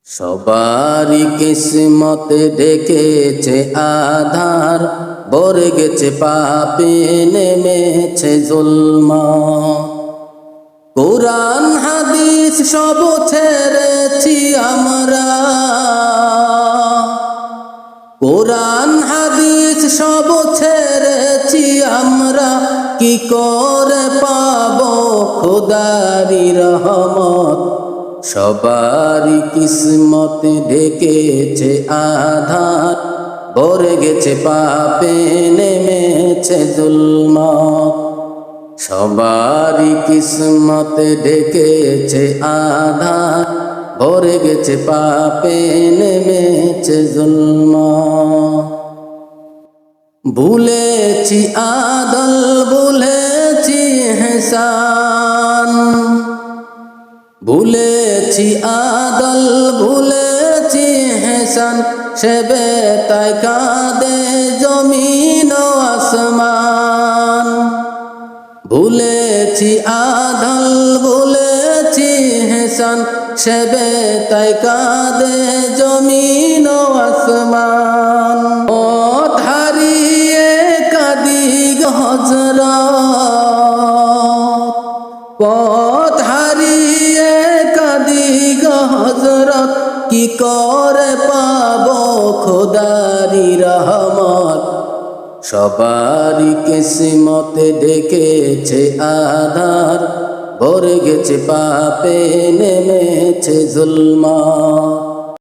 সবারই কিসমতে ডেকেছে আধার, ভরে গেছে পাপে নেমেছে জুলমাত। কোরআন হাদিস সব ছেড়েছি আমরা, কোরআন হাদিস সব ছেড়েছি আমরা, কি করে পাবো খোদারি রহমত। সবারই কিসমতে ডেকেছে আধার, ভরে গেছে পাপে নেমেছে জুলমাত। সবারই কিসমতে ডেকেছে আধার, ভরে গেছে পাপে নেমেছে জুলমাত। ভুলেছি আদল, ভুলেছি ইহসান, ভুলেছি আদল, ভুলেছি ইহসান, সেবে তাই কাঁদে জমিন ও আসমান। ভুলেছি আদল, ভুলেছি ইহসান, সেবে তাই কাঁদে জমিন ও আসমান। পথ হারিয়ে কাঁদি গো হযরত, পথ হারিয়ে কাঁদি গো হযরত, কি করে পাবো খোদারি রহমত। সবারই কিসমতে ডেকেছে আধার, ভরে গেছে পাপে নেমেছে জুলমাত।